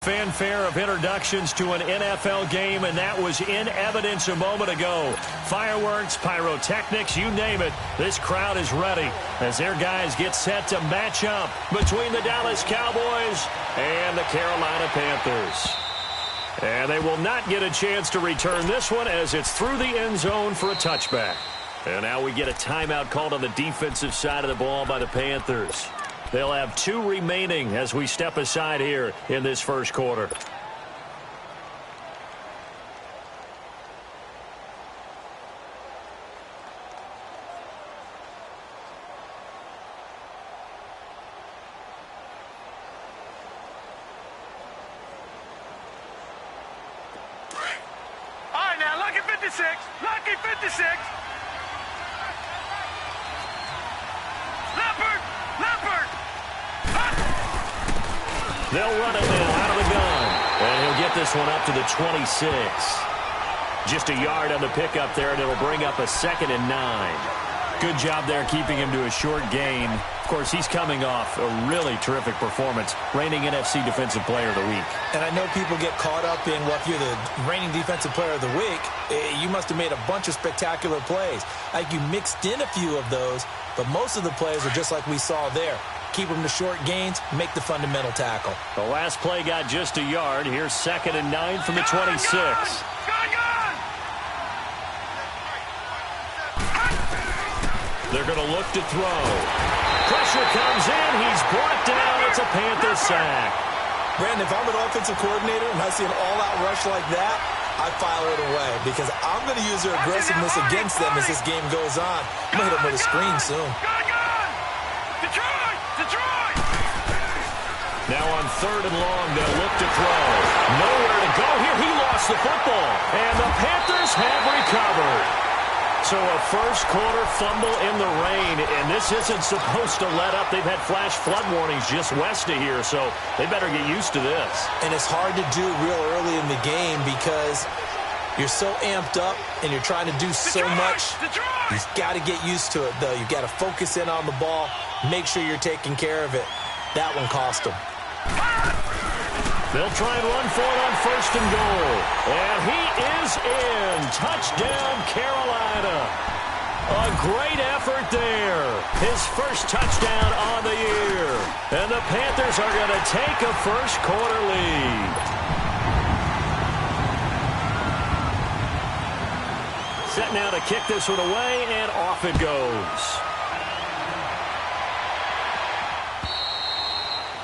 fanfare of introductions to an NFL game, and that was in evidence a moment ago. Fireworks, pyrotechnics, you name it. This crowd is ready as their guys get set to match up between the Dallas Cowboys and the Carolina Panthers. And they will not get a chance to return this one as it's through the end zone for a touchback. And now we get a timeout called on the defensive side of the ball by the Panthers. They'll have 2 remaining as we step aside here in this first quarter. All right, now, lucky 56. Lucky 56. They'll run it now out of the gun. And he'll get this one up to the 26. Just a yard on the pickup there, and it'll bring up a 2nd and 9. Good job there keeping him to a short gain. Of course, he's coming off a really terrific performance, reigning NFC Defensive Player of the Week. And I know people get caught up in, well, if you're the reigning Defensive Player of the Week, you must have made a bunch of spectacular plays. Like you mixed in a few of those, but most of the plays are just like we saw there. Keep them to short gains, make the fundamental tackle. The last play got just a yard. Here's 2nd and 9 from the 26. They're going to look to throw. Pressure comes in. He's brought down. It's a Panther sack. Brandon, if I'm an offensive coordinator and I see an all-out rush like that, I file it away because I'm going to use their aggressiveness against them as this game goes on. I'm going to hit them with a screen soon. Now on 3rd and long, they'll look to throw. Nowhere to go here. He lost the football. And the Panthers have recovered. So a first quarter fumble in the rain, and this isn't supposed to let up. They've had flash flood warnings just west of here, so they better get used to this. And it's hard to do real early in the game because you're so amped up and you're trying to do so much. You've got to get used to it, though. You've got to focus in on the ball, make sure you're taking care of it. That one cost them. They'll try and run for it on 1st and goal. And he is in. Touchdown, Carolina. A great effort there. His first touchdown on the year. And the Panthers are going to take a first quarter lead. Set now to kick this one away, and off it goes.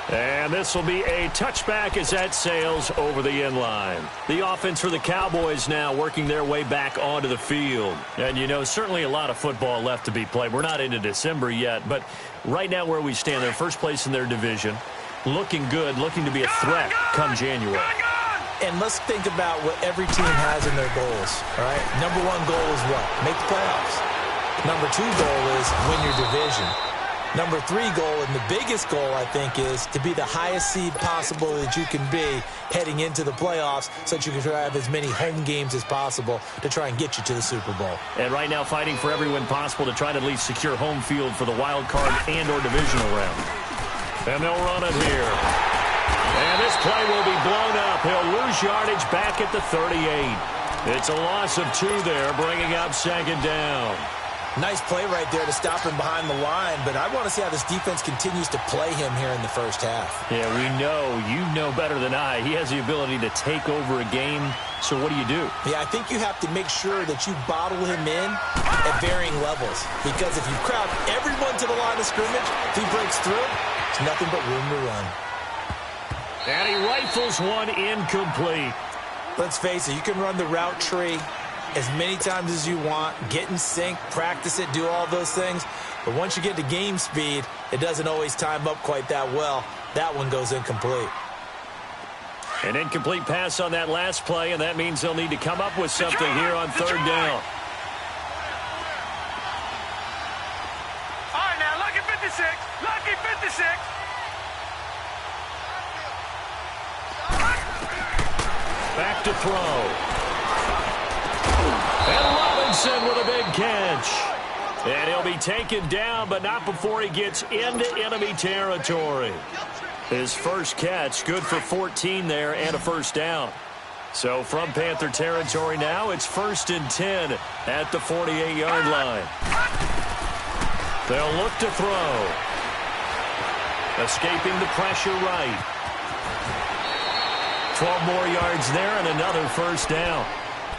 And this will be a touchback as that sails over the end line. The offense for the Cowboys now working their way back onto the field. And, you know, certainly a lot of football left to be played. We're not into December yet, but right now where we stand, they're first place in their division. Looking good, looking to be a threat come January. And let's think about what every team has in their goals, all right? Number 1 goal is what? Make the playoffs. Number 2 goal is win your division. Number 3 goal, and the biggest goal, I think, is to be the highest seed possible that you can be heading into the playoffs so that you can have as many home games as possible to try and get you to the Super Bowl. And right now fighting for every win possible to try to at least secure home field for the wild card and or divisional round. And they'll run it here. And this play will be blown up. He'll lose yardage back at the 38. It's a loss of 2 there, bringing up 2nd down. Nice play right there to stop him behind the line, but I want to see how this defense continues to play him here in the first half. Yeah, we know. You know better than I. He has the ability to take over a game, so what do you do? Yeah, I think you have to make sure that you bottle him in at varying levels, because if you crowd everyone to the line of scrimmage, if he breaks through, there's nothing but room to run. And he rifles one incomplete. Let's face it, you can run the route tree as many times as you want, get in sync, practice it, do all those things. But once you get to game speed, it doesn't always time up quite that well. That one goes incomplete. An incomplete pass on that last play, and that means they'll need to come up with something here on 3rd down. All right, now, lucky 56. Lucky 56. Back to throw. And Robinson with a big catch. And he'll be taken down, but not before he gets into enemy territory. His first catch, good for 14 there and a first down. So from Panther territory now, it's 1st and 10 at the 48-yard line. They'll look to throw. Escaping the pressure right. 12 more yards there and another first down.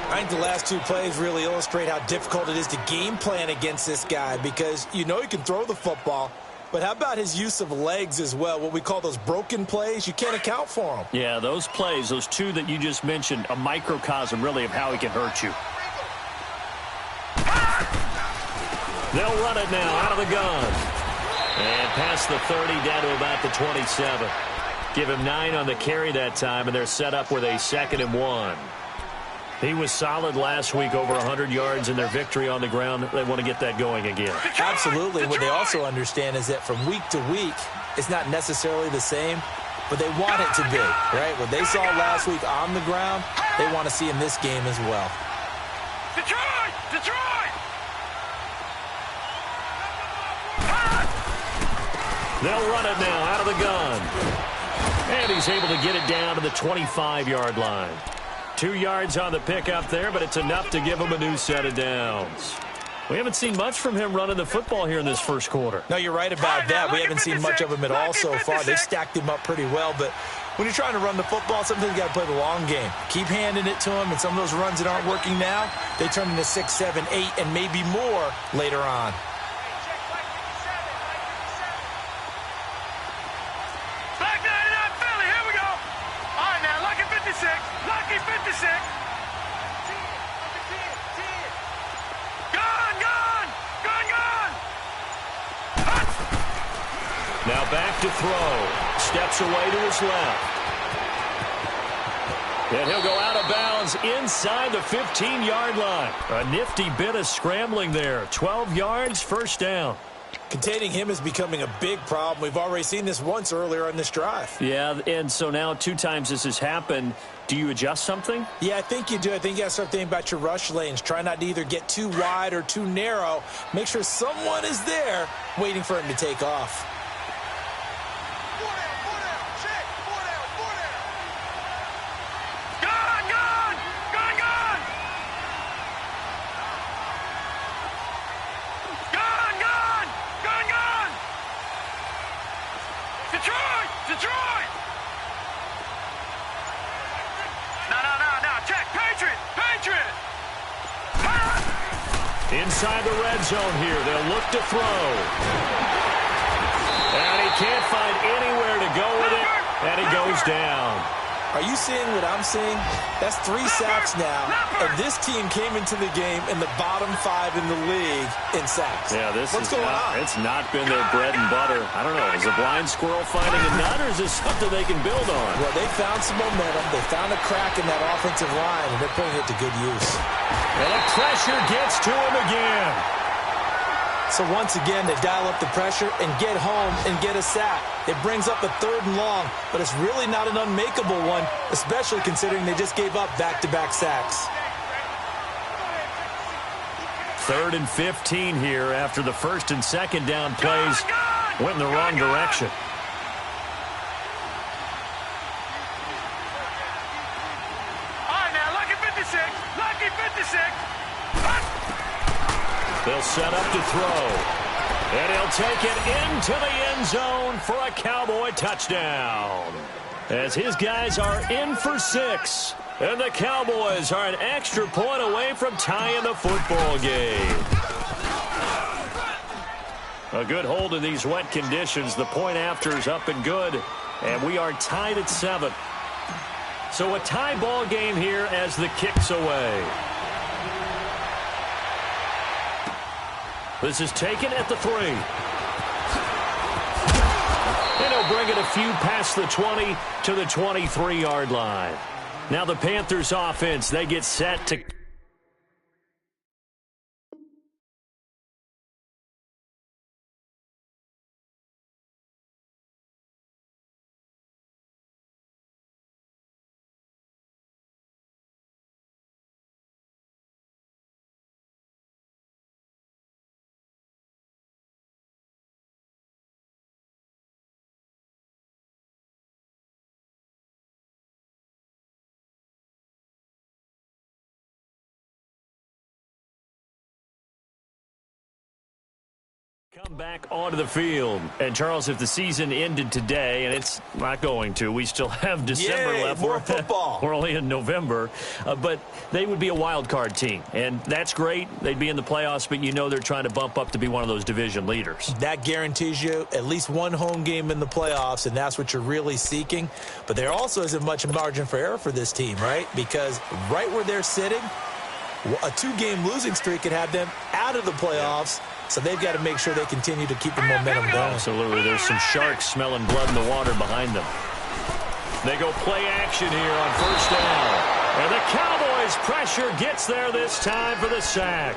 I think the last two plays really illustrate how difficult it is to game plan against this guy because you know he can throw the football, but how about his use of legs as well, what we call those broken plays? You can't account for them. Yeah, those plays, those two that you just mentioned, a microcosm really of how he can hurt you. They'll run it now out of the gun. And past the 30 down to about the 27. Give him 9 on the carry that time, and they're set up with a 2nd and 1. He was solid last week, over 100 yards in their victory on the ground. They want to get that going again. Absolutely. What they also understand is that from week to week, it's not necessarily the same, but they want it to be, right? What they saw last week on the ground, they want to see in this game as well. Detroit! Detroit! They'll run it now out of the gun. And he's able to get it down to the 25-yard line. 2 yards on the pickup there, but it's enough to give him a new set of downs. We haven't seen much from him running the football here in this first quarter. No, you're right about that. We haven't seen much of him at all so far. They've stacked him up pretty well, but when you're trying to run the football, sometimes you got to play the long game. Keep handing it to him, and some of those runs that aren't working now, they turn into 6, 7, 8, and maybe more later on. Lucky 56. Gone. Now back to throw. Steps away to his left. And he'll go out of bounds inside the 15-yard line. A nifty bit of scrambling there. 12 yards, first down. Containing him is becoming a big problem. We've already seen this once earlier on this drive. Yeah, and so now 2 times this has happened. Do you adjust something? Yeah, I think you do. I think you got to start thinking about your rush lanes. Try not to either get too wide or too narrow. Make sure someone is there waiting for him to take off. Detroit! No. Check. Patriot! Inside the red zone here. They'll look to throw. And he can't find anywhere to go with it. And he goes down. Are you seeing what I'm seeing? That's 3 sacks now, and this team came into the game in the bottom 5 in the league in sacks. Yeah, What's going on? It's not been their bread and butter. I don't know. Is a blind squirrel finding a nut, or is this something they can build on? Well, they found some momentum. They found a crack in that offensive line, and they're putting it to good use. And the pressure gets to him again. So once again, they dial up the pressure and get home and get a sack. It brings up a 3rd and long, but it's really not an unmakeable one, especially considering they just gave up back-to-back sacks. 3rd and 15 here after the 1st and 2nd down plays went in the wrong direction. All right, now, lucky 56. They'll set up to throw. And he'll take it into the end zone for a Cowboy touchdown. As his guys are in for 6. And the Cowboys are an extra point away from tying the football game. A good hold in these wet conditions. The point after is up and good. And we are tied at 7. So a tie ball game here as the kick's away. This is taken at the 3. And he'll bring it a few past the 20 to the 23-yard line. Now the Panthers offense, they get set to Come back onto the field. And, Charles, if the season ended today, and it's not going to, we still have December left. More football. We're only in November. But they would be a wild card team. And that's great. They'd be in the playoffs, but you know they're trying to bump up to be one of those division leaders. That guarantees you at least one home game in the playoffs, and that's what you're really seeking. But there also isn't much margin for error for this team, right? Because right where they're sitting, a 2-game losing streak could have them out of the playoffs. So they've got to make sure they continue to keep the momentum going. Absolutely. There's some sharks smelling blood in the water behind them. They go play action here on first down. And the Cowboys' pressure gets there this time for the sack.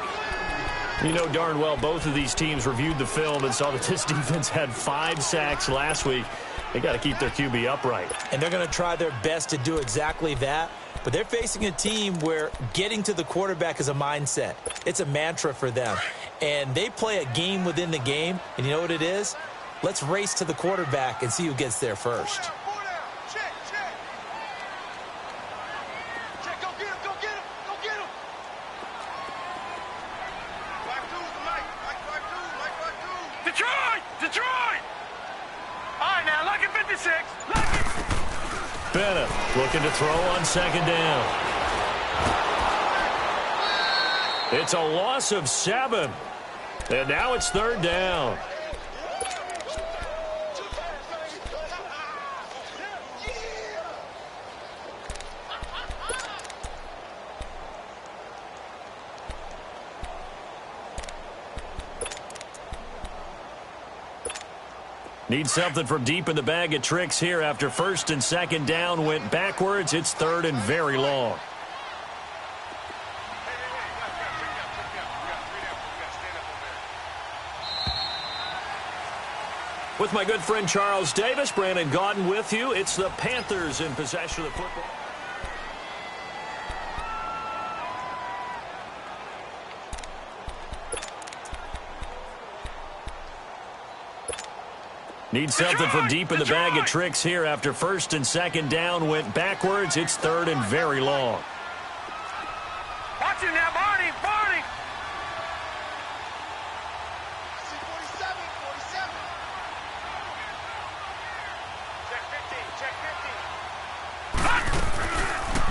You know darn well both of these teams reviewed the film and saw that this defense had 5 sacks last week. They got to keep their QB upright. And they're going to try their best to do exactly that. But they're facing a team where getting to the quarterback is a mindset. It's a mantra for them. And they play a game within the game. And you know what it is? Let's race to the quarterback and see who gets there first. Check. Go get him. Detroit! All right, now, lucky 56. Lucky. Bennett looking to throw on second down. It's a loss of 7. And now it's third down. Need something from deep in the bag of tricks here after first and second down went backwards. It's third and very long. With my good friend Charles Davis, Brandon Gaudin with you. It's the Panthers in possession of the football. Need something from deep in the bag of tricks here after first and second down went backwards. It's third and very long. Watch him now, Barney.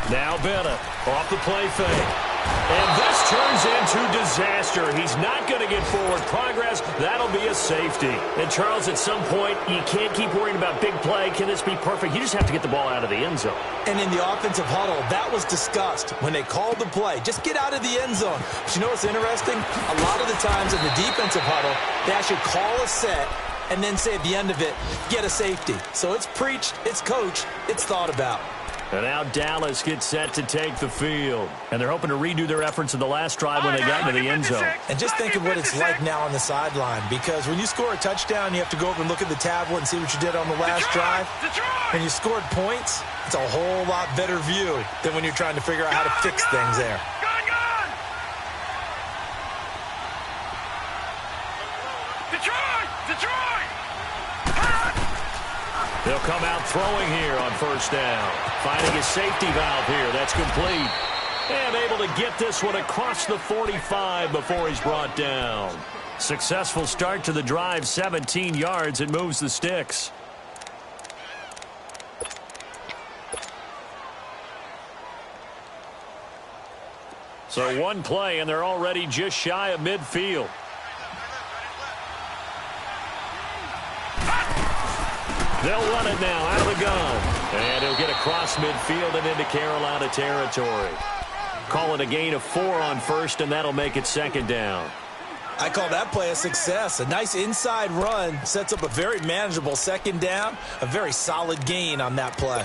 Now Bennett off the play fake. And this turns into disaster. He's not going to get forward progress. That'll be a safety. And, Charles, at some point, you can't keep worrying about big play. Can this be perfect? You just have to get the ball out of the end zone. And in the offensive huddle, that was discussed when they called the play. Just get out of the end zone. But you know what's interesting? A lot of the times in the defensive huddle, they actually call a set and then say at the end of it, get a safety. So it's preached, it's coached, it's thought about. And now Dallas gets set to take the field. And they're hoping to redo their efforts in the last drive when they got into the end zone. And just think of what it's like now on the sideline. Because when you score a touchdown, you have to go over and look at the tablet and see what you did on the last drive. When you scored points, it's a whole lot better view than when you're trying to figure out how to fix things there. They'll come out throwing here on first down. Finding his safety valve here. That's complete. And able to get this one across the 45 before he's brought down. Successful start to the drive, 17 yards. It moves the sticks. So one play, and they're already just shy of midfield. They'll run it now out of the gun. And he'll get across midfield and into Carolina territory. Call it a gain of 4 on first, and that'll make it second down. I call that play a success. A nice inside run sets up a very manageable second down. A very solid gain on that play.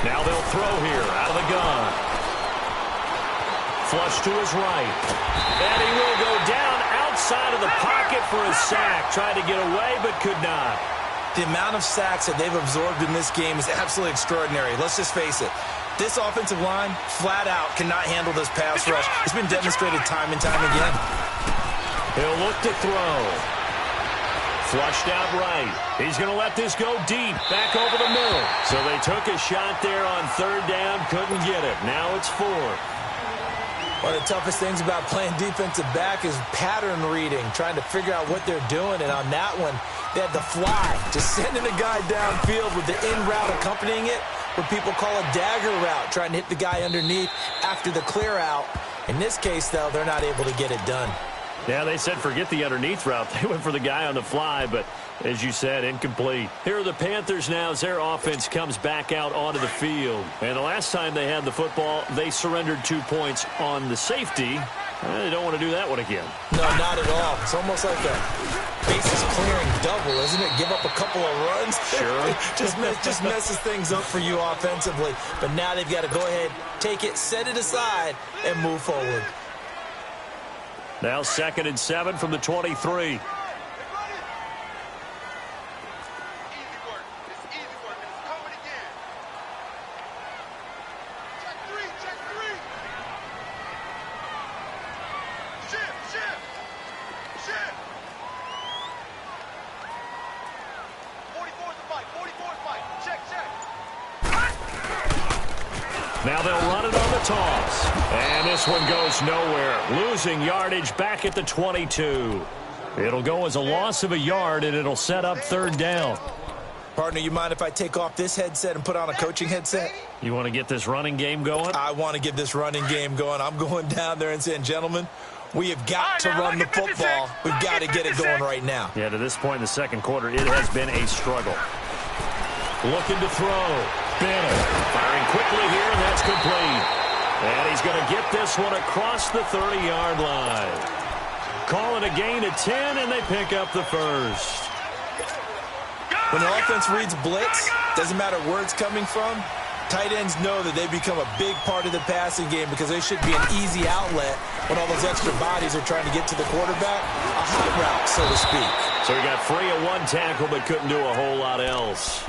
Now they'll throw here out of the gun. Flush to his right. And he will go down outside of the pocket for a sack. Tried to get away but could not. The amount of sacks that they've absorbed in this game is absolutely extraordinary. Let's just face it. This offensive line, flat out, cannot handle this pass rush. It's been demonstrated time and time again. He'll look to throw. Flushed out right. He's going to let this go deep, back over the middle. So they took a shot there on third down, couldn't get it. Now it's 4. One of the toughest things about playing defensive back is pattern reading, trying to figure out what they're doing. And on that one, they had the fly, just sending a guy downfield with the in route accompanying it, what people call a dagger route, trying to hit the guy underneath after the clear out. In this case, though, they're not able to get it done. Yeah, they said forget the underneath route. They went for the guy on the fly, but as you said, incomplete. Here are the Panthers now as their offense comes back out onto the field. And the last time they had the football, they surrendered 2 points on the safety. They don't want to do that one again. No, not at all. It's almost like a bases clearing double, isn't it? Give up a couple of runs. Sure. just messes things up for you offensively. But now they've got to go ahead, take it, set it aside, and move forward. Now 2nd and 7 from the 23. Now they'll run it on the toss. And this one goes nowhere. Losing yardage back at the 22. It'll go as a loss of a yard, and it'll set up third down. Partner, you mind if I take off this headset and put on a coaching headset? You want to get this running game going? I want to get this running game going. I'm going down there and saying, gentlemen, we have got to run the football. We've got to get it going right now. Yeah, to this point in the second quarter, it has been a struggle. Looking to throw. Bennett firing quickly here, and that's complete. And he's going to get this one across the 30-yard line. Calling a gain of 10, and they pick up the first. When the offense reads blitz, doesn't matter where it's coming from, tight ends know that they become a big part of the passing game because they should be an easy outlet when all those extra bodies are trying to get to the quarterback. A hot route, so to speak. So he got free of one tackle but couldn't do a whole lot else.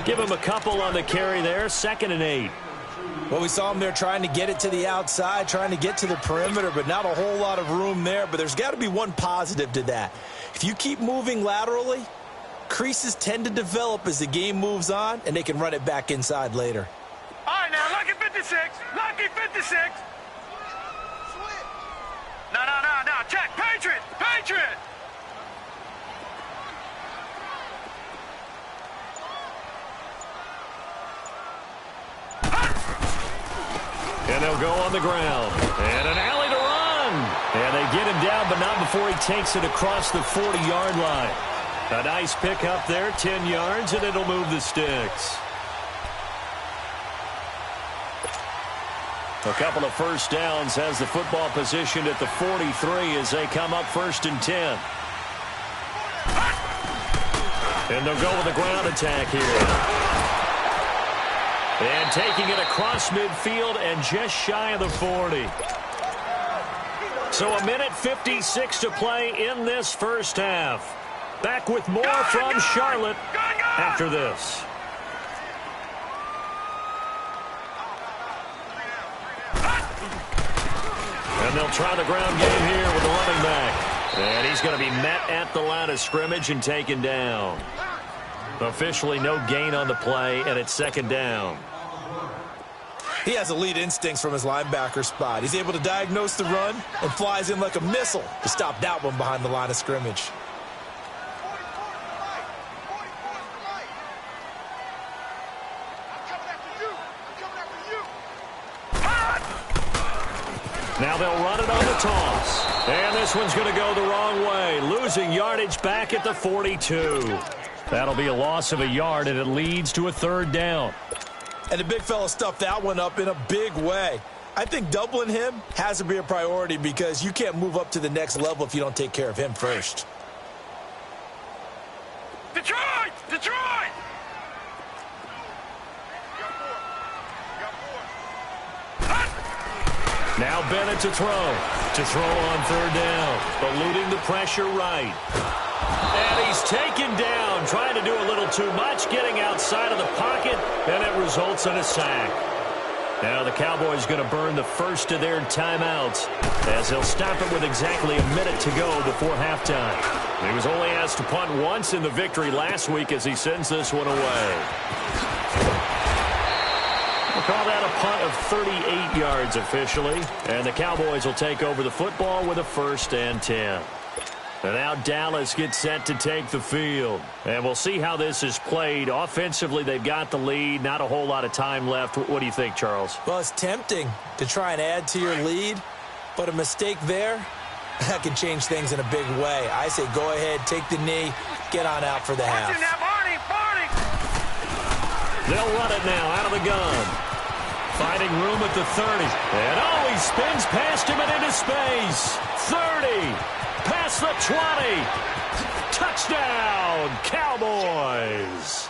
Give him a couple on the carry there. 2nd and 8. Well, we saw him there trying to get it to the outside, trying to get to the perimeter, but not a whole lot of room there. But there's got to be one positive to that. If you keep moving laterally, creases tend to develop as the game moves on, and they can run it back inside later. All right, now, lucky 56. Lucky 56. No. Check. Patriot. And they'll go on the ground. And an alley to run. And they get him down, but not before he takes it across the 40-yard line. A nice pick up there, 10 yards, and it'll move the sticks. A couple of first downs has the football positioned at the 43 as they come up 1st and 10. And they'll go with a ground attack here. And taking it across midfield and just shy of the 40. So 1:56 to play in this first half. Back with more from Charlotte after this. And they'll try the ground game here with the running back. And he's going to be met at the line of scrimmage and taken down. Officially no gain on the play, and it's 2nd down. He has elite instincts from his linebacker spot. He's able to diagnose the run and flies in like a missile to stop that one behind the line of scrimmage. Now they'll run it on the toss. And this one's going to go the wrong way. Losing yardage back at the 42. That'll be a loss of a yard, and it leads to a 3rd down. And the big fella stuffed that one up in a big way. I think doubling him has to be a priority because you can't move up to the next level if you don't take care of him first. Detroit! Now Bennett to throw. To throw on 3rd down. Eluding the pressure right. And he's taken down, trying to do a little too much, getting outside of the pocket, and it results in a sack. Now the Cowboys going to burn the first of their timeouts as they'll stop it with exactly a minute to go before halftime. He was only asked to punt once in the victory last week as he sends this one away. We'll call that a punt of 38 yards officially, and the Cowboys will take over the football with a 1st and 10. And now Dallas gets set to take the field. And we'll see how this is played. Offensively, they've got the lead. Not a whole lot of time left. What do you think, Charles? Well, it's tempting to try and add to your lead, but a mistake there, that can change things in a big way. I say go ahead, take the knee, get on out for the half. Barney. They'll run it now out of the gun. Finding room at the 30. And he spins past him and into space. 30. Past the 20. Touchdown, Cowboys.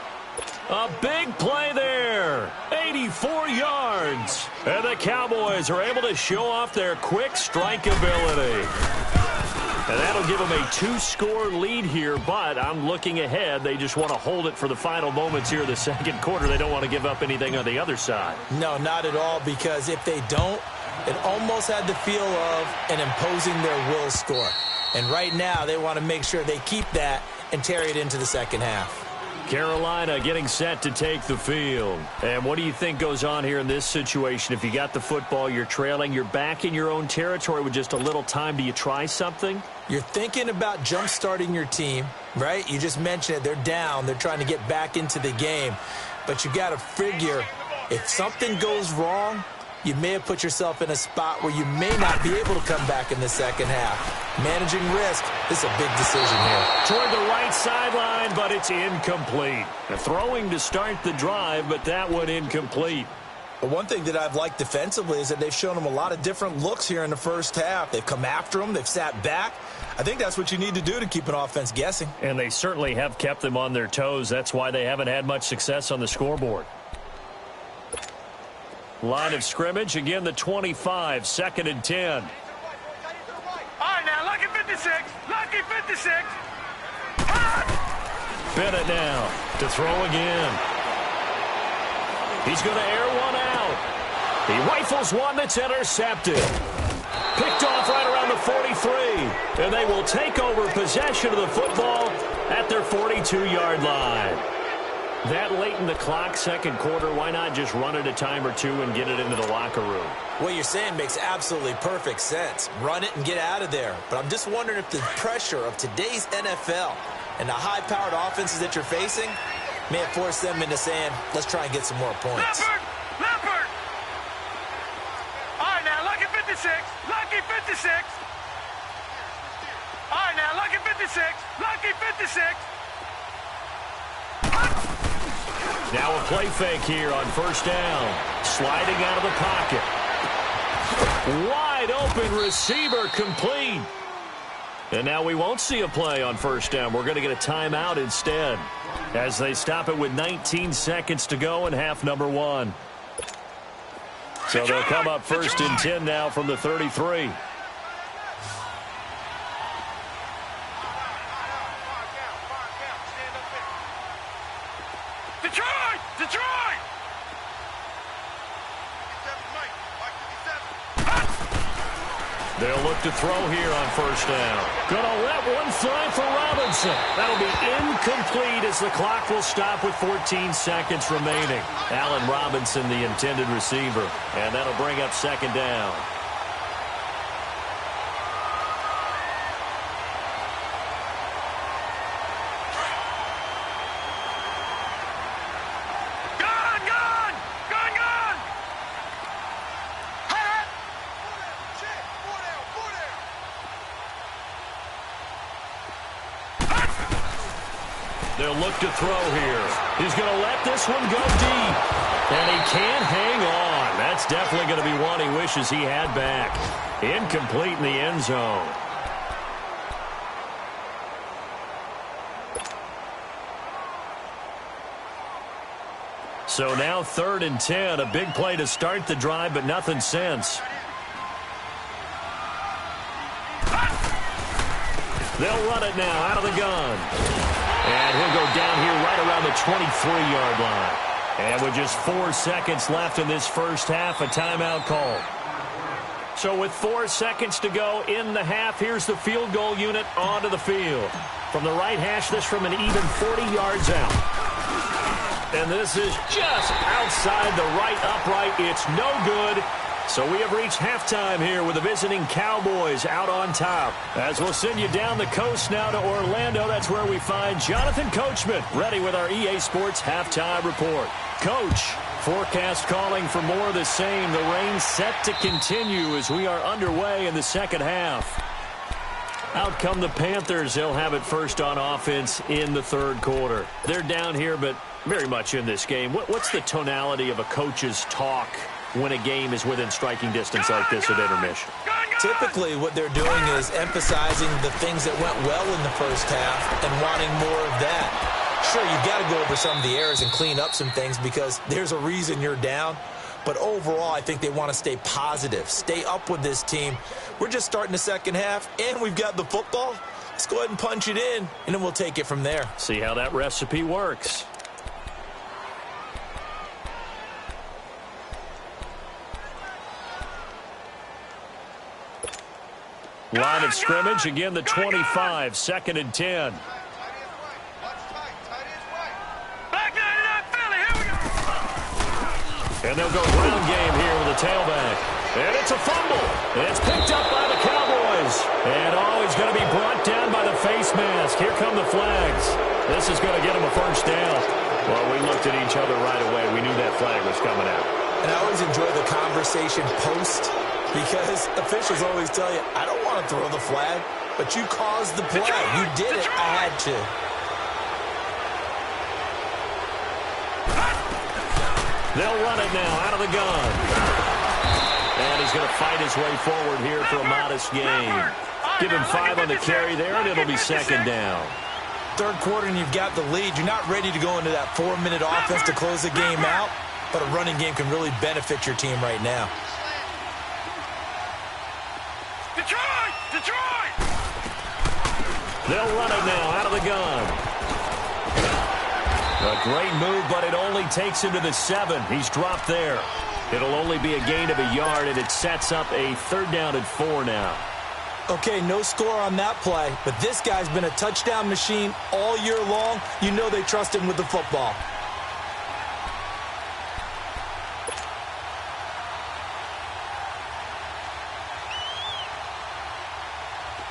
A big play there. 84 yards. And the Cowboys are able to show off their quick strike ability. And that'll give them a 2-score lead here, but I'm looking ahead. They just want to hold it for the final moments here of the second quarter. They don't want to give up anything on the other side. No, not at all, because if they don't, it almost had the feel of an imposing their will score. And right now, they want to make sure they keep that and carry it into the second half. Carolina getting set to take the field. And what do you think goes on here in this situation? If you got the football, you're trailing, you're back in your own territory with just a little time. Do you try something? You're thinking about jump-starting your team, right? You just mentioned it. They're down. They're trying to get back into the game. But you got to figure if something goes wrong, you may have put yourself in a spot where you may not be able to come back in the second half. Managing risk, this is a big decision here. Toward the right sideline, but it's incomplete. Throwing to start the drive, but that one incomplete. But one thing that I've liked defensively is that they've shown them a lot of different looks here in the first half. They've come after them. They've sat back. I think that's what you need to do to keep an offense guessing. And they certainly have kept them on their toes. That's why they haven't had much success on the scoreboard. Line of scrimmage, again the 25, 2nd and 10. All right, now, lucky 56. Lucky 56. Bennett now to throw again. He's going to air one out. He rifles one that's intercepted. Picked off right around the 43. And they will take over possession of the football at their 42-yard line. That late in the clock, second quarter, why not just run it a time or two and get it into the locker room? What you're saying makes absolutely perfect sense. Run it and get out of there. But I'm just wondering if the pressure of today's NFL and the high-powered offenses that you're facing may have forced them into saying, let's try and get some more points. Leopard! All right, now, lucky 56. Lucky 56. All right, now, lucky 56. Lucky 56. Now a play fake here on first down. Sliding out of the pocket. Wide open receiver complete. And now we won't see a play on first down. We're going to get a timeout instead as they stop it with 19 seconds to go in half number 1. So they'll come up 1st and 10 now from the 33. Detroit! They'll look to throw here on first down. Gonna let one fly for Robinson. That'll be incomplete as the clock will stop with 14 seconds remaining. Allen Robinson, the intended receiver. And that'll bring up 2nd down. They'll look to throw here. He's going to let this one go deep. And he can't hang on. That's definitely going to be one he wishes he had back. Incomplete in the end zone. So now 3rd and 10. A big play to start the drive, but nothing since. They'll run it now out of the gun. And he'll go down here right around the 23-yard line. And with just 4 seconds left in this first half, a timeout call. So with 4 seconds to go in the half, here's the field goal unit onto the field. From the right hash, this from an even 40 yards out. And this is just outside the right upright. It's no good. So we have reached halftime here with the visiting Cowboys out on top. As we'll send you down the coast now to Orlando, that's where we find Jonathan Coachman, ready with our EA Sports halftime report. Coach, forecast calling for more of the same. The rain set to continue as we are underway in the second half. Out come the Panthers. They'll have it first on offense in the third quarter. They're down here, but very much in this game. What's the tonality of a coach's talk when a game is within striking distance like this at intermission? Typically, what they're doing is emphasizing the things that went well in the first half and wanting more of that. Sure, you've got to go over some of the errors and clean up some things because there's a reason you're down. But overall, I think they want to stay positive, stay up with this team. We're just starting the second half, and we've got the football. Let's go ahead and punch it in, and then we'll take it from there. See how that recipe works. Line of scrimmage, again the 25, 2nd and 10. And they'll go ground game here with a tailback. And it's a fumble. It's picked up by the Cowboys. And he's going to be brought down by the face mask. Here come the flags. This is going to get him a first down. Well, we looked at each other right away. We knew that flag was coming out. And I always enjoy the conversation post because officials always tell you, I don't want to throw the flag, but you caused the play. You did it. I had to. They'll run it now out of the gun. And he's going to fight his way forward here for a modest gain. Give him 5 on the carry there, and it'll be second down. Third quarter, and you've got the lead. You're not ready to go into that 4-minute offense to close the game out, but a running game can really benefit your team right now. Detroit! Detroit! They'll run it now out of the gun. A great move, but it only takes him to the 7. He's dropped there. It'll only be a gain of a yard, and it sets up a 3rd down and 4 now. Okay, no score on that play, but this guy's been a touchdown machine all year long. You know they trust him with the football.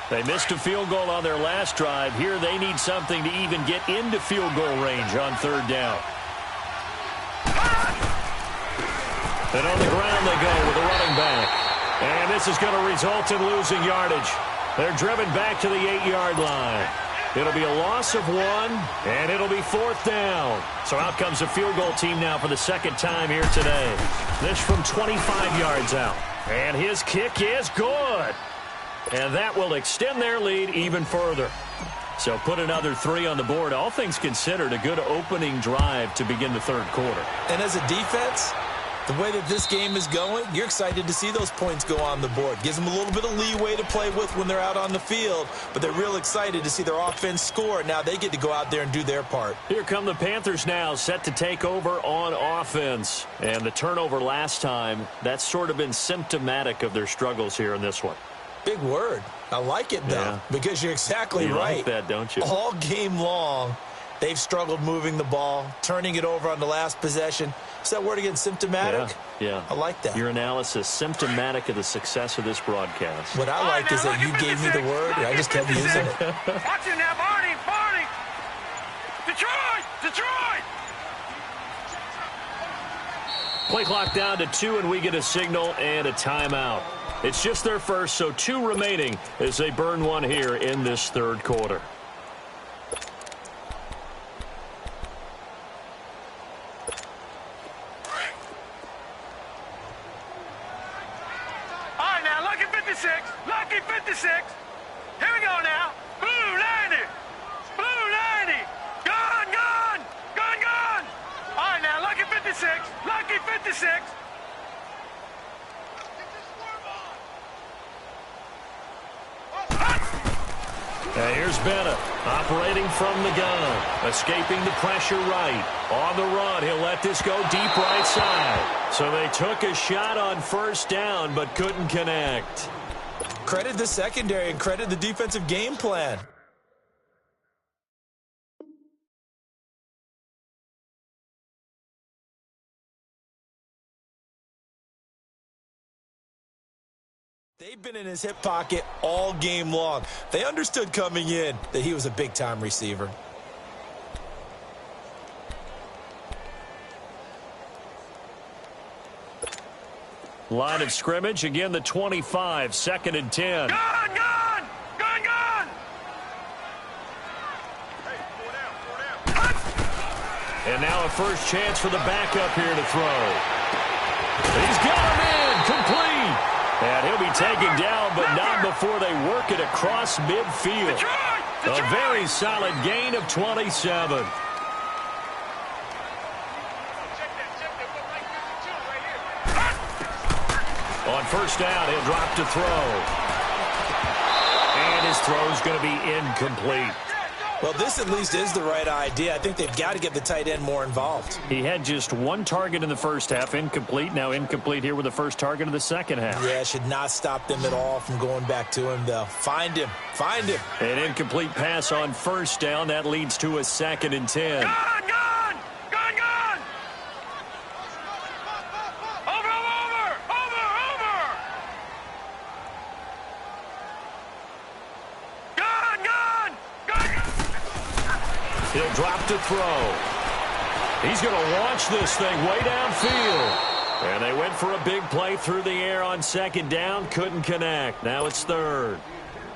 They missed a field goal on their last drive. Here they need something to even get into field goal range on 3rd down. And on the ground they go with a running back. And this is going to result in losing yardage. They're driven back to the 8-yard line. It'll be a loss of 1, and it'll be 4th down. So out comes the field goal team now for the 2nd time here today. This from 25 yards out. And his kick is good. And that will extend their lead even further. So put another 3 on the board. All things considered, a good opening drive to begin the 3rd quarter. And as a defense, the way that this game is going, you're excited to see those points go on the board. Gives them a little bit of leeway to play with when they're out on the field, but they're real excited to see their offense score. Now they get to go out there and do their part. Here come the Panthers now, set to take over on offense. And the turnover last time, that's sort of been symptomatic of their struggles here in this one. Big word. I like it, though, because you're exactly right. You like that, don't you? All game long, they've struggled moving the ball, turning it over on the last possession. Is that word again, symptomatic? Yeah. I like that. Your analysis, symptomatic of the success of this broadcast. What I like is that you gave me the word, and I just kept using it. Watch it now, Barney! Barney! Detroit! Detroit! Play clock down to 2, and we get a signal and a timeout. It's just their first, so 2 remaining as they burn 1 here in this 3rd quarter. All right, now, lucky 56. Lucky 56. Here we go now. Blue 90. Blue 90. Gun, gun. Gun, gun. All right, now, lucky 56. Lucky 56. Here Here's Bennett operating from the gun, escaping the pressure right. On the run, he'll let this go deep right side. So they took a shot on first down but couldn't connect. Credit the secondary and credit the defensive game plan. They've been in his hip pocket all game long. They understood coming in that he was a big-time receiver. Line of scrimmage, again the 25, 2nd and 10. Gun! And now a first chance for the backup here to throw. He's got him in, complete. And he'll be taken down, but not before they work it across midfield. A very solid gain of 27. On first down, he'll drop to throw. And his throw's going to be incomplete. Well, this at least is the right idea. I think they've got to get the tight end more involved. He had just one target in the first half, incomplete. Now incomplete here with the first target of the second half. Yeah, should not stop them at all from going back to him, though. Find him. An incomplete pass on first down. That leads to a 2nd and 10. Gun! He'll drop to throw. He's going to launch this thing way downfield. And they went for a big play through the air on 2nd down. Couldn't connect. Now it's 3rd.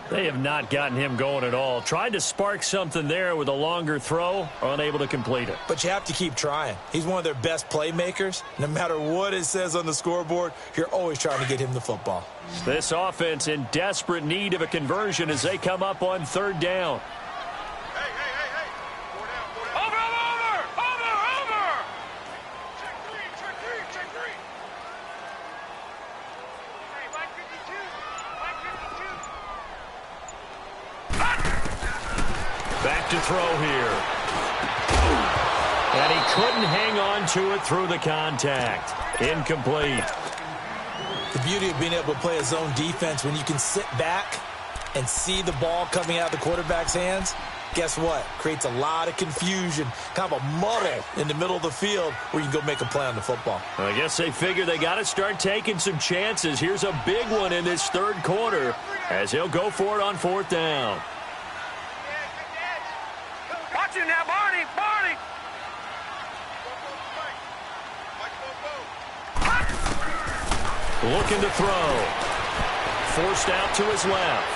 They have not gotten him going at all. Tried to spark something there with a longer throw. Unable to complete it. But you have to keep trying. He's one of their best playmakers. No matter what it says on the scoreboard, you're always trying to get him the football. This offense in desperate need of a conversion as they come up on 3rd down. To throw here. And he couldn't hang on to it through the contact. Incomplete. The beauty of being able to play a zone defense when you can sit back and see the ball coming out of the quarterback's hands, guess what? Creates a lot of confusion, kind of a muddle in the middle of the field where you can go make a play on the football. I guess they figure they got to start taking some chances. Here's a big one in this 3rd quarter as he'll go for it on 4th down. Watch him now, Barney! Looking to throw. Forced out to his left.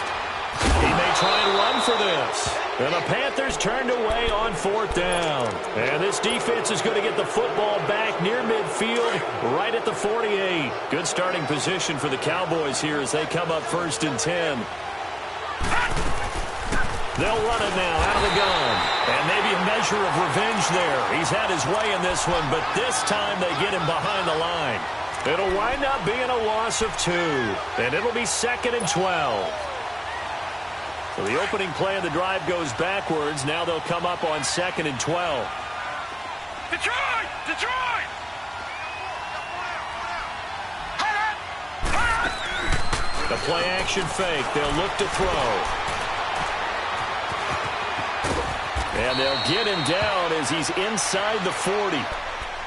He may try and run for this. And the Panthers turned away on 4th down. And this defense is going to get the football back near midfield, right at the 48. Good starting position for the Cowboys here as they come up 1st and 10. They'll run it now out of the gun. And maybe a measure of revenge there. He's had his way in this one, but this time they get him behind the line. It'll wind up being a loss of 2. And it'll be 2nd and 12. So the opening play of the drive goes backwards. Now they'll come up on 2nd and 12. Detroit! The play action fake. They'll look to throw. And they'll get him down as he's inside the 40.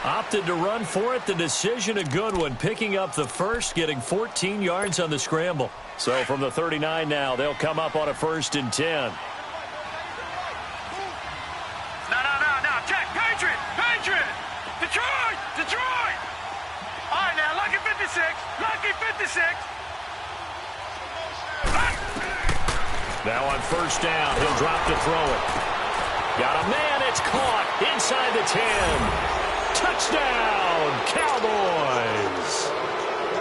Opted to run for it. The decision a good one. Picking up the first, getting 14 yards on the scramble. So from the 39 now, they'll come up on a 1st and 10. No. Check. Patriot! Detroit! All right, now, lucky 56. Now on 1st down, he'll drop to throw it. Got a man, it's caught inside the 10. Touchdown, Cowboys.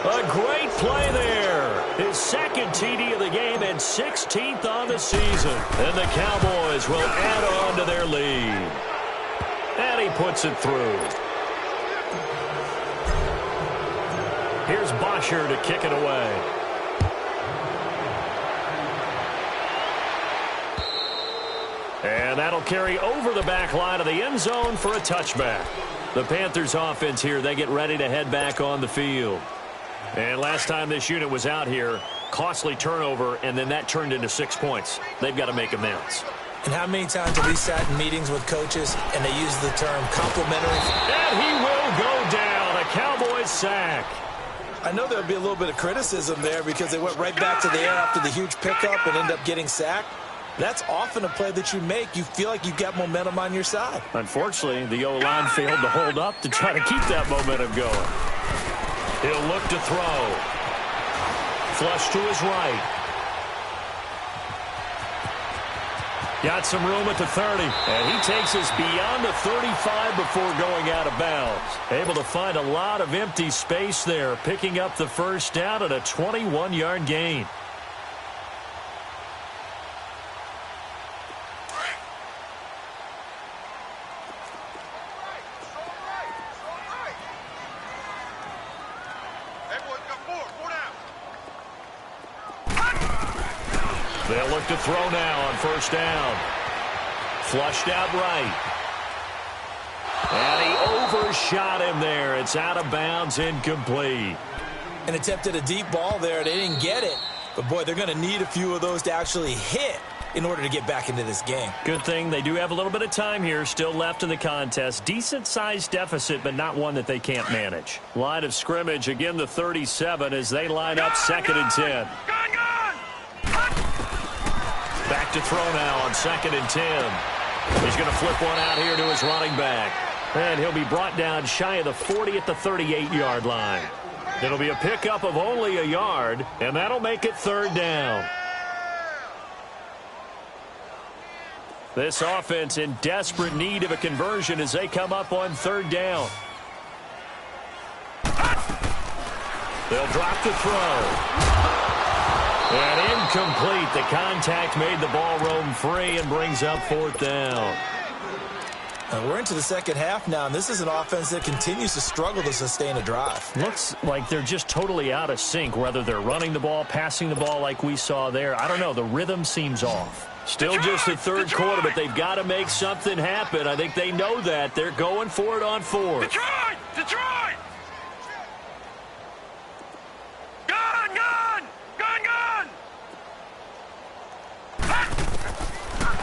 A great play there. His 2nd TD of the game and 16th on the season. And the Cowboys will add on to their lead. And he puts it through. Here's Bosher to kick it away. And that'll carry over the back line of the end zone for a touchback. The Panthers offense here, they get ready to head back on the field. And last time this unit was out here, costly turnover, and then that turned into 6 points. They've got to make amends. And how many times have we sat in meetings with coaches and they use the term complimentary? And he will go down. A Cowboys sack. I know there'll be a little bit of criticism there because they went right back to the air after the huge pickup and end up getting sacked. That's often a play that you make. You feel like you've got momentum on your side. Unfortunately, the O-line failed to hold up to try to keep that momentum going. He'll look to throw. Flush to his right. Got some room at the 30. And he takes us beyond the 35 before going out of bounds. Able to find a lot of empty space there, picking up the first down at a 21-yard gain. They'll look to throw now on first down. Flushed out right. And he overshot him there. It's out of bounds, incomplete. And attempted a deep ball there. They didn't get it. But, boy, they're going to need a few of those to actually hit in order to get back into this game. Good thing they do have a little bit of time here still left in the contest. Decent-sized deficit, but not one that they can't manage. Line of scrimmage, again the 37 as they line up 2nd and 10. Back to throw now on 2nd and 10. He's going to flip one out here to his running back. And he'll be brought down shy of the 40 at the 38-yard line. It'll be a pickup of only a yard, and that'll make it 3rd down. This offense in desperate need of a conversion as they come up on 3rd down. They'll drop the throw. And incomplete. The contact made the ball roam free and brings up 4th down. And we're into the second half now, and this is an offense that continues to struggle to sustain a drive. Looks like they're just totally out of sync, whether they're running the ball, passing the ball like we saw there. I don't know. The rhythm seems off. Still just the 3rd quarter, but they've got to make something happen. I think they know that. They're going for it on 4th. Detroit! Detroit! Gun! Gun! Gun! Gun!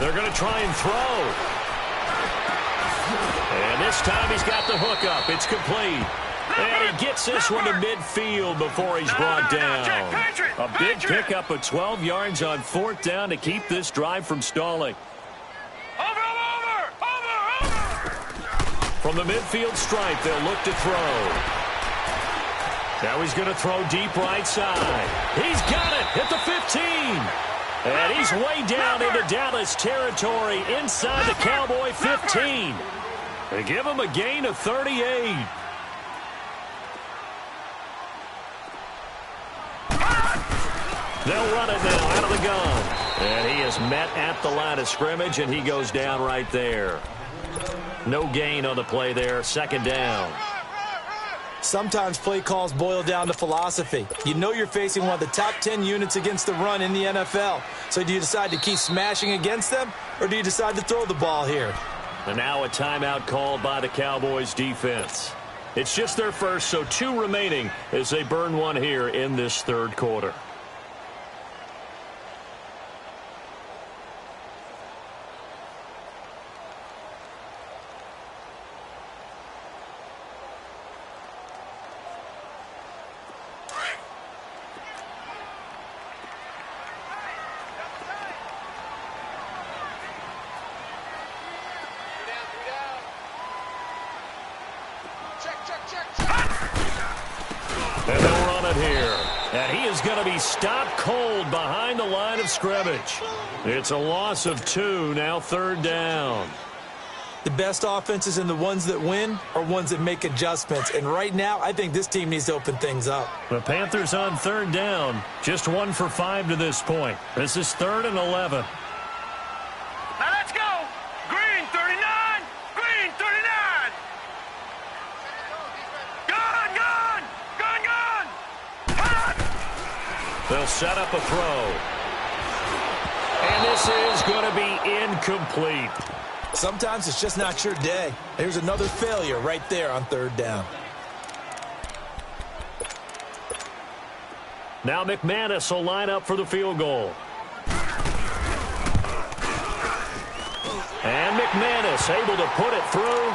They're going to try and throw. And this time he's got the hook up. It's complete. And he gets this one to midfield before he's brought down. A big pickup of 12 yards on 4th down to keep this drive from stalling. Over! From the midfield stripe, they'll look to throw. Now he's going to throw deep right side. He's got it at the 15. And he's way down into Dallas territory inside the Cowboy 15. They give him a gain of 38. They'll run it now out of the gun. And he is met at the line of scrimmage, and he goes down right there. No gain on the play there. 2nd down. Sometimes play calls boil down to philosophy. You know you're facing one of the top 10 units against the run in the NFL. So do you decide to keep smashing against them, or do you decide to throw the ball here? And now a timeout called by the Cowboys defense. It's just their first, so 2 remaining as they burn one here in this 3rd quarter. And they'll run it here. And he is going to be stopped cold behind the line of scrimmage. It's a loss of 2, now 3rd down. The best offenses and the ones that win are ones that make adjustments. And right now, I think this team needs to open things up. The Panthers on 3rd down. Just 1 for 5 to this point. This is 3rd and 11. Now let's go! Green 39! Green 39! Gun! Gun! Gun! Gun! Hot! They'll set up a throw. And this is going to be incomplete. Sometimes it's just not your day. There's another failure right there on third down. Now McManus will line up for the field goal. And McManus able to put it through,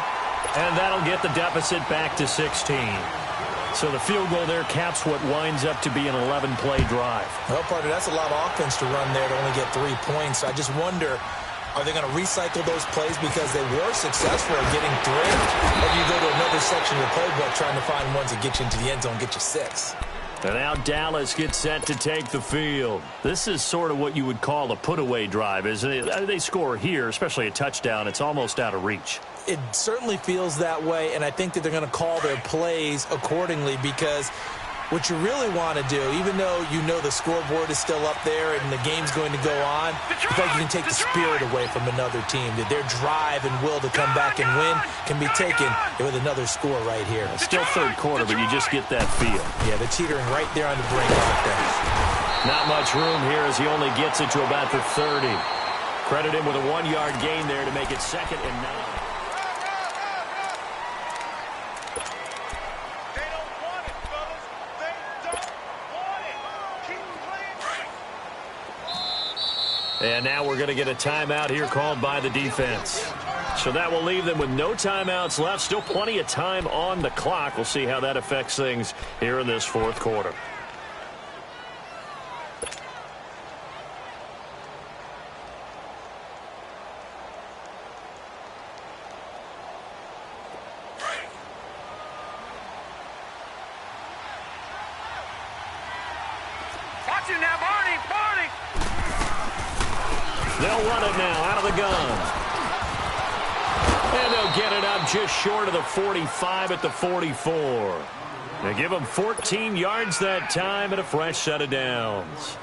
and that'll get the deficit back to 16. So the field goal there caps what winds up to be an 11-play drive. Well, partner, that's a lot of offense to run there to only get 3 points. I just wonder, are they going to recycle those plays because they were successful at getting 3? Or do you go to another section of the playbook trying to find ones that get you into the end zone and get you 6? And now Dallas gets set to take the field. This is sort of what you would call a put-away drive, isn't it? They score here, especially a touchdown. It's almost out of reach. It certainly feels that way, and I think that they're going to call their plays accordingly because what you really want to do, even though you know the scoreboard is still up there and the game's going to go on, it's like you can take the spirit away from another team, that their drive and will to come back and win can be taken with another score right here. Still third quarter, but you just get that feel. Yeah, they're teetering right there on the brink right there. Not much room here as he only gets it to about the 30. Credit him with a 1-yard gain there to make it 2nd and 9. And now we're going to get a timeout here called by the defense. So that will leave them with no timeouts left. Still plenty of time on the clock. We'll see how that affects things here in this fourth quarter. Watch it now, Barney! They'll run it now out of the gun. And they'll get it up just short of the 45 at the 44. They give him 14 yards that time and a fresh set of downs.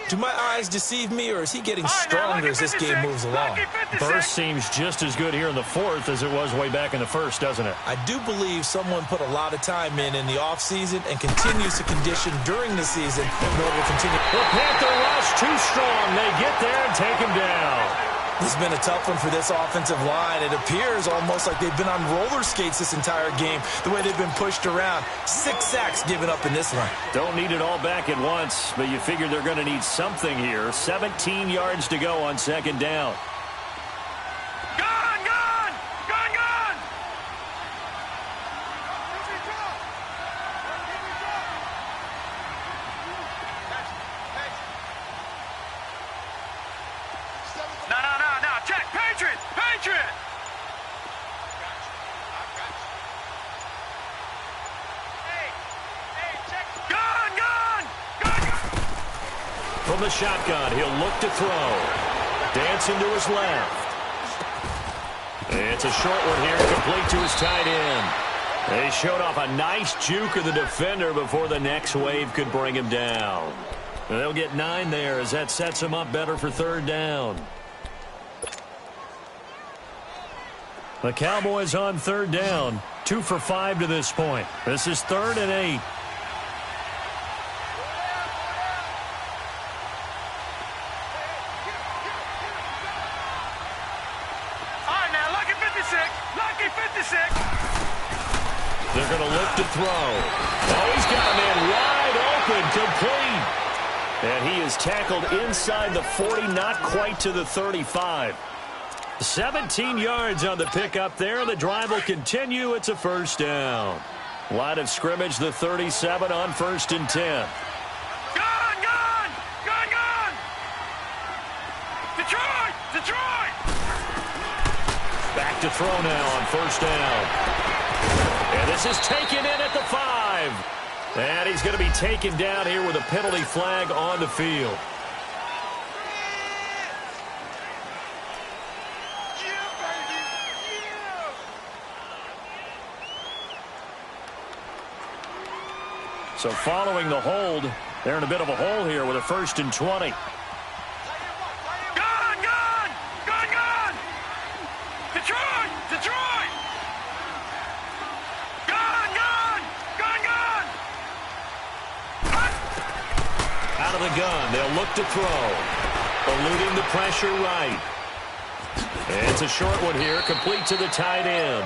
Do my eyes deceive me, or is he getting stronger as this game moves along? Burst seems just as good here in the fourth as it was way back in the first, doesn't it? I do believe someone put a lot of time in the offseason and continues to condition during the season in order to continue. The Panther rush too strong. They get there and take him down. This has been a tough one for this offensive line. It appears almost like they've been on roller skates this entire game, the way they've been pushed around. 6 sacks given up in this one. Don't need it all back at once, but you figure they're going to need something here. 17 yards to go on 2nd down. From the shotgun, he'll look to throw. Dancing to his left. It's a short one here, complete to his tight end. They showed off a nice juke of the defender before the next wave could bring him down. And they'll get 9 there as that sets them up better for 3rd down. The Cowboys on 3rd down. 2 for 5 to this point. This is 3rd and 8. They're going to look to throw. Oh, he's got a man wide open, complete. And he is tackled inside the 40, not quite to the 35. 17 yards on the pickup there. The drive will continue. It's a 1st down. Line of scrimmage, the 37 on 1st and 10. Detroit! Back to throw now on 1st down. And this is taken in at the 5. And he's going to be taken down here with a penalty flag on the field. So following the hold, they're in a bit of a hole here with a 1st and 20. Out of the gun, they'll look to throw. Eluding the pressure right. It's a short one here, complete to the tight end.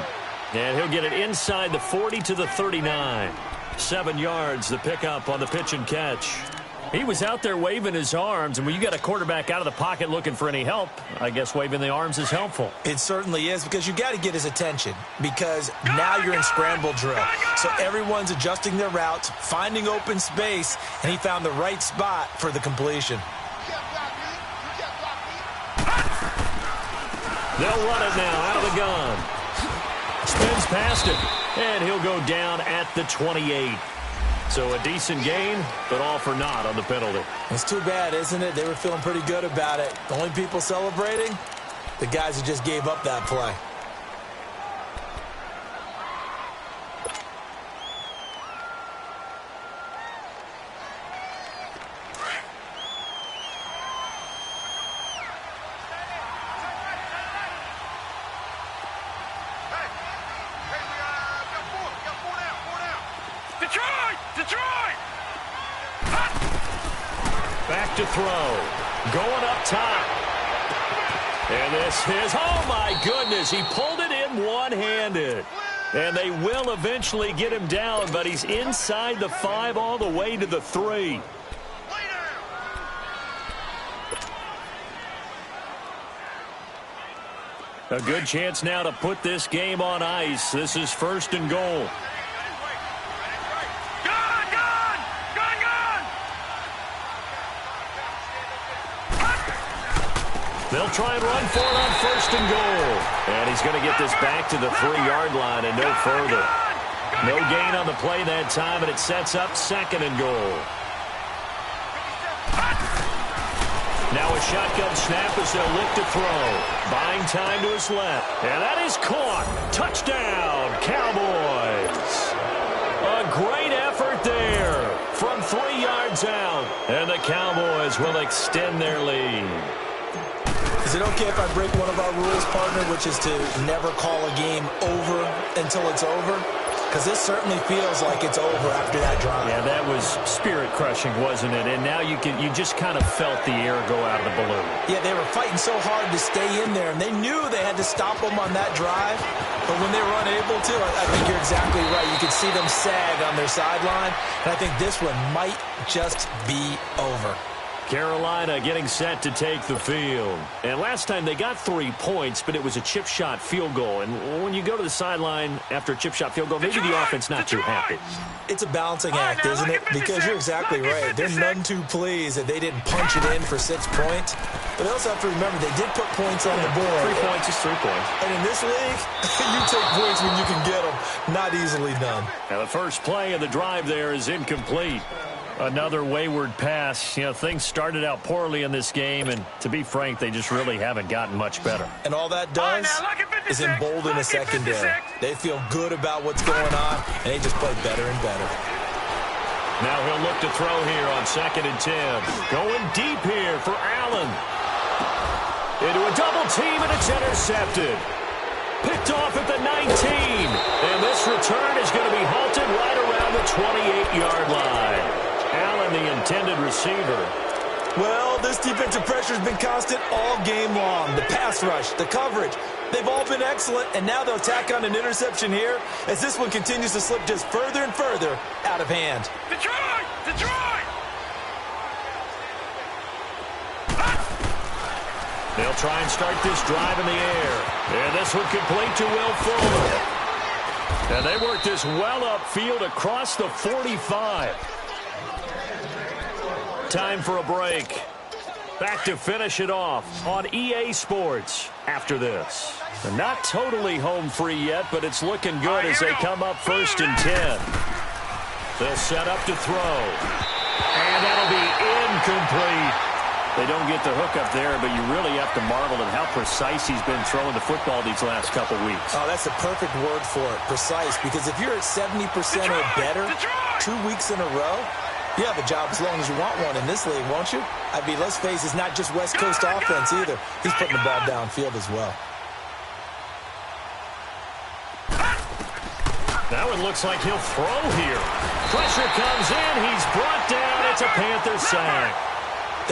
And he'll get it inside the 40 to the 39. 7 yards, the pickup on the pitch and catch. He was out there waving his arms, and when you got a quarterback out of the pocket looking for any help, I guess waving the arms is helpful. It certainly is, because you got to get his attention, because now you're in scramble drill. So everyone's adjusting their routes, finding open space, and he found the right spot for the completion. They'll run it now out of the gun. Spins past it, and he'll go down at the 28. So a decent gain, but all for naught on the penalty. It's too bad, isn't it? They were feeling pretty good about it. The only people celebrating, the guys who just gave up that play. Back to throw. Going up top. And this is, oh my goodness, he pulled it in one-handed. And they will eventually get him down, but he's inside the 5 all the way to the 3. A good chance now to put this game on ice. This is 1st and goal. They'll try and run for it on 1st and goal. And he's going to get this back to the 3-yard line and no further. No gain on the play that time, and it sets up 2nd and goal. Now a shotgun snap as they'll look to throw. Buying time to his left. And that is caught. Touchdown, Cowboys. A great effort there from 3 yards out. And the Cowboys will extend their lead. Is it okay if I break one of our rules, partner, which is to never call a game over until it's over? Because this certainly feels like it's over after that drive. Yeah, that was spirit-crushing, wasn't it? And now you just kind of felt the air go out of the balloon. Yeah, they were fighting so hard to stay in there, and they knew they had to stop them on that drive. But when they were unable to, I think you're exactly right. You could see them sag on their sideline, and I think this one might just be over. Carolina getting set to take the field. And last time they got 3 points, but it was a chip shot field goal. And when you go to the sideline after a chip shot field goal, maybe the offense not too happy. It's a balancing act, isn't it? Because you're exactly right. They're none too pleased that they didn't punch it in for 6 points. But they also have to remember they did put points on the board. 3 points is 3 points. And in this league, you take points when you can get them. Not easily done. Now the first play of the drive there is incomplete. Another wayward pass. You know, things started out poorly in this game, and to be frank, they just really haven't gotten much better. And all that does is embolden a secondary. They feel good about what's going on, and they just play better and better. Now he'll look to throw here on 2nd and 10. Going deep here for Allen. Into a double team, and it's intercepted. Picked off at the 19. And this return is going to be halted right around the 28-yard line. Allen, the intended receiver. Well, this defensive pressure has been constant all game long. The pass rush, the coverage, they've all been excellent, and now they'll tack on an interception here as this one continues to slip just further and further out of hand. Detroit! Detroit! They'll try and start this drive in the air. And this one complete to Will Fuller. And they work this well upfield across the 45. Time for a break. Back to finish it off on EA Sports after this. They're not totally home free yet, but it's looking good as they come up 1st and 10. They'll set up to throw. And that'll be incomplete. They don't get the hook up there, but you really have to marvel at how precise he's been throwing the football these last couple weeks. Oh, that's the perfect word for it, precise, because if you're at 70% or better 2 weeks in a row, you have a job as long as you want one in this league, won't you? I mean, let's face it, it's not just West Coast offense either. He's putting the ball downfield as well. Now it looks like he'll throw here. Pressure comes in. He's brought down. It's a Panther sack.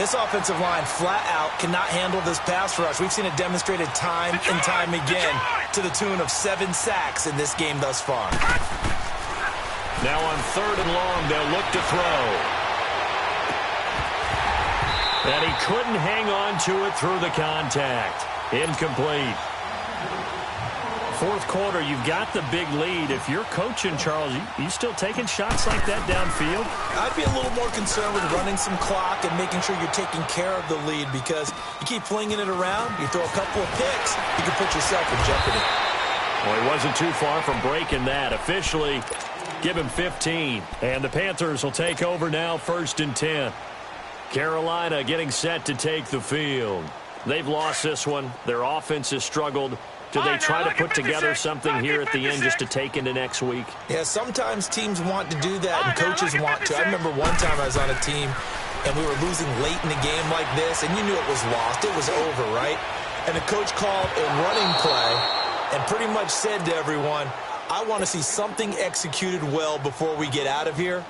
This offensive line flat out cannot handle this pass rush. We've seen it demonstrated time and time again to the tune of 7 sacks in this game thus far. Now on 3rd and long, they'll look to throw. And he couldn't hang on to it through the contact. Incomplete. 4th quarter, you've got the big lead. If you're coaching, Charles, you still taking shots like that downfield? I'd be a little more concerned with running some clock and making sure you're taking care of the lead, because you keep flinging it around, you throw a couple of picks, you can put yourself in jeopardy. Well, he wasn't too far from breaking that. Officially, give him 15. And the Panthers will take over now, 1st and 10. Carolina getting set to take the field. They've lost this one. Their offense has struggled. Do they try to put together something here at the end just to take into next week? Yeah, sometimes teams want to do that and coaches want to. I remember one time I was on a team and we were losing late in the game like this, and you knew it was lost. It was over, right? And the coach called a running play and pretty much said to everyone, I want to see something executed well before we get out of here.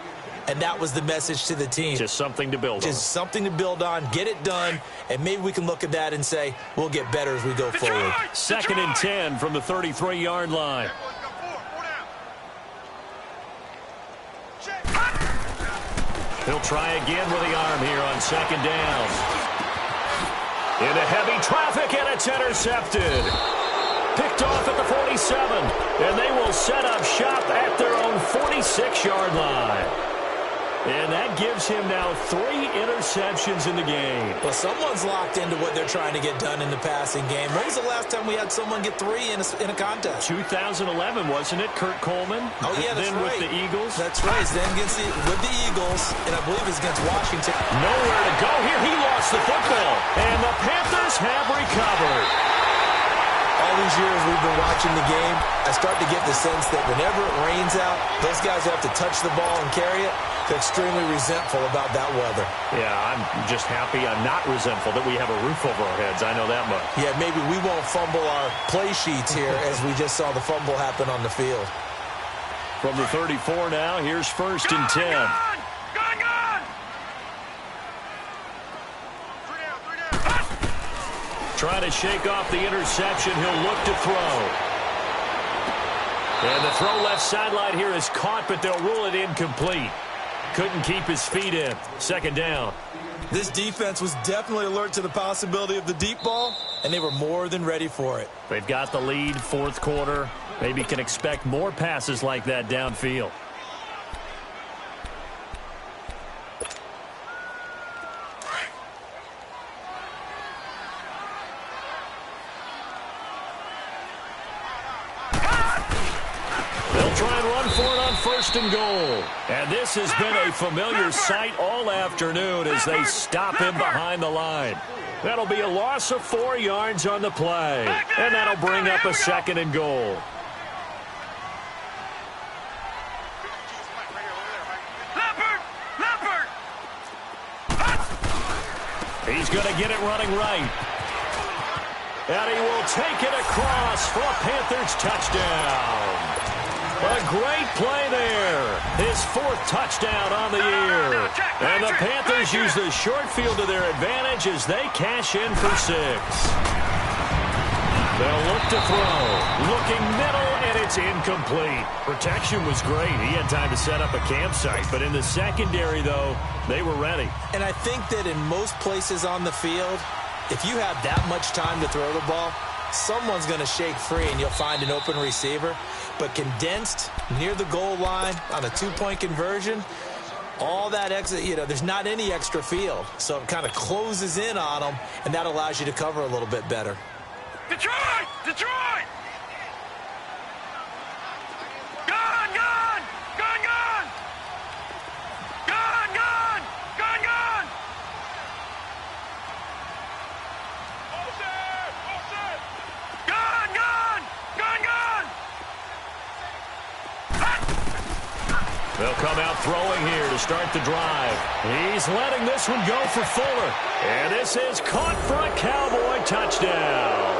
And that was the message to the team. Just something to build on. Just something to build on, get it done, and maybe we can look at that and say, we'll get better as we go forward. 2nd and 10 from the 33-yard line. He'll try again with the arm here on 2nd down. Into heavy traffic, and it's intercepted. Picked off at the 47, and they will set up shop at their own 46-yard line. And that gives him now 3 interceptions in the game. Well, someone's locked into what they're trying to get done in the passing game. When was the last time we had someone get 3 in a contest? 2011, wasn't it? Kurt Coleman? Oh, yeah, that's then right. With the Eagles? That's right. Then with the Eagles, and I believe it's against Washington. Nowhere to go here. He lost the football. And the Panthers have recovered. All these years we've been watching the game, I start to get the sense that whenever it rains out, those guys who have to touch the ball and carry it, they're extremely resentful about that weather. Yeah, I'm just happy I'm not resentful that we have a roof over our heads. I know that much. Yeah, maybe we won't fumble our play sheets here as we just saw the fumble happen on the field. From the 34 now, here's 1st and 10. Trying to shake off the interception. He'll look to throw. And the throw left sideline here is caught, but they'll rule it incomplete. Couldn't keep his feet in. 2nd down. This defense was definitely alert to the possibility of the deep ball, and they were more than ready for it. They've got the lead, 4th quarter. Maybe can expect more passes like that downfield. Try and run for it on 1st and goal. And this has been a familiar sight all afternoon as they stop him behind the line. That'll be a loss of 4 yards on the play. And that'll bring up a 2nd and goal. He's going to get it running right. And he will take it across for a Panthers touchdown. A great play there. His 4th touchdown on the year. And the Panthers use the short field to their advantage as they cash in for 6. They'll look to throw. Looking middle, and it's incomplete. Protection was great. He had time to set up a campsite. But in the secondary, though, they were ready. And I think that in most places on the field, if you have that much time to throw the ball, someone's going to shake free and you'll find an open receiver. But condensed near the goal line on a 2-point conversion, all that extra, there's not any extra field. So it kind of closes in on them, and that allows you to cover a little bit better. Detroit! Detroit! Gone! Gone! Gone! Gone! Gone! Gone! Gone! Gone! Gone! Gone! Gone! Gone! They'll come out throwing here to start the drive. He's letting this one go for Fuller. And this is caught for a Cowboy touchdown.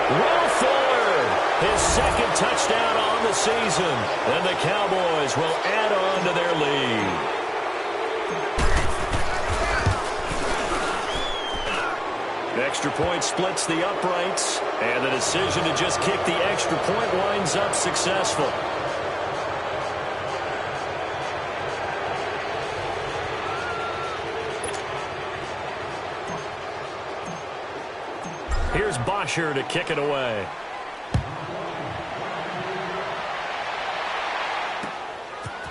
Will Fuller, his 2nd touchdown on the season. And the Cowboys will add on to their lead. Extra point splits the uprights, and the decision to just kick the extra point winds up successful. Here's Bosher to kick it away.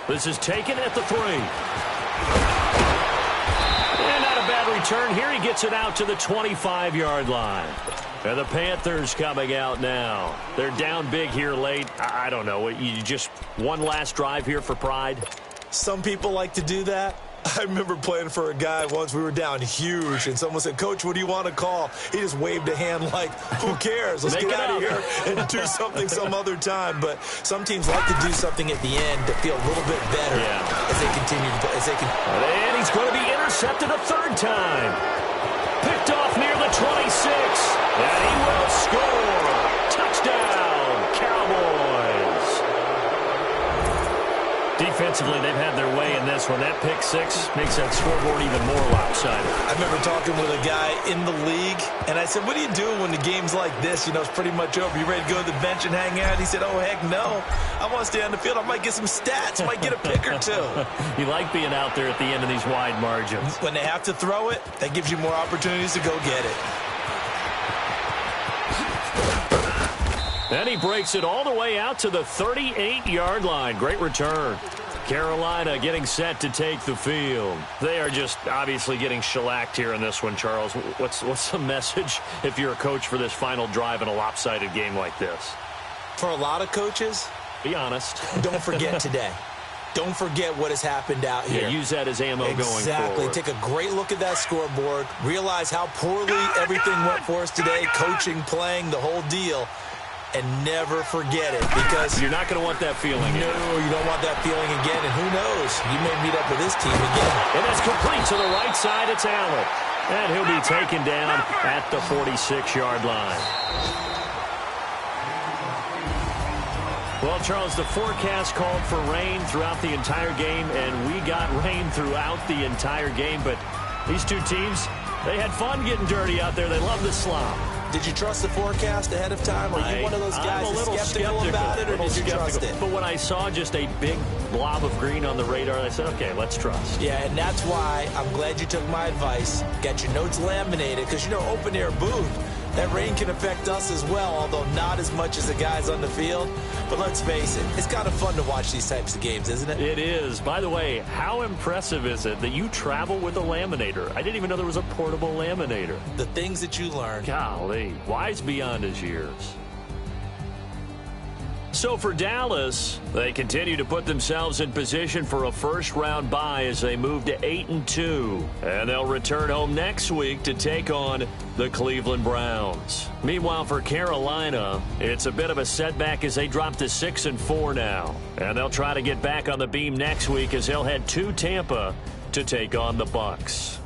This is taken at the 3. And not a bad return here. He gets it out to the 25-yard line. And the Panthers coming out now. They're down big here late. I don't know. You just one last drive here for pride? Some people like to do that. I remember playing for a guy once. We were down huge, and someone said, "Coach, what do you want to call?" He just waved a hand like, who cares? Let's get out of here and do something some other time. But some teams like to do something at the end to feel a little bit better as they continue to play. And he's going to be intercepted a third time. Picked off near the 26. And he will score. Touchdown, Cowboys. Defensively, they've had their way in this one. That pick 6 makes that scoreboard even more lopsided. I remember talking with a guy in the league, and I said, what do you do when the game's like this? You know, it's pretty much over. You ready to go to the bench and hang out? He said, oh, heck no. I want to stay on the field. I might get some stats. I might get a pick or two. You like being out there at the end of these wide margins. When they have to throw it, that gives you more opportunities to go get it. And he breaks it all the way out to the 38-yard line. Great return. Carolina getting set to take the field. They are just obviously getting shellacked here in this one, Charles. What's the message if you're a coach for this final drive in a lopsided game like this? For a lot of coaches, be honest. Don't forget today. Don't forget what has happened out here. Yeah, use that as ammo going forward. Exactly. Take a great look at that scoreboard. Realize how poorly everything went for us today. Coaching, playing, the whole deal. And never forget it, because you're not going to want that feeling again. No, you don't want that feeling again, and who knows? You may meet up with this team again. And that's complete to the right side. It's Allen. And he'll be taken down at the 46-yard line. Well, Charles, the forecast called for rain throughout the entire game, and we got rain throughout the entire game. But these two teams, they had fun getting dirty out there. They love the slop. Did you trust the forecast ahead of time? Are you one of those guys that's skeptical about it, or did you trust it? But when I saw just a big blob of green on the radar, I said, okay, let's trust. Yeah, and that's why I'm glad you took my advice. Got your notes laminated, because, you know, open-air booth, that rain can affect us as well, although not as much as the guys on the field. But let's face it, it's kind of fun to watch these types of games, isn't it? It is. By the way, how impressive is it that you travel with a laminator? I didn't even know there was a portable laminator. The things that you learn. Golly, wise beyond his years. So for Dallas, they continue to put themselves in position for a first-round bye as they move to 8-2. And they'll return home next week to take on the Cleveland Browns. Meanwhile, for Carolina, it's a bit of a setback as they drop to 6-4 now. And they'll try to get back on the beam next week as they'll head to Tampa to take on the Bucs.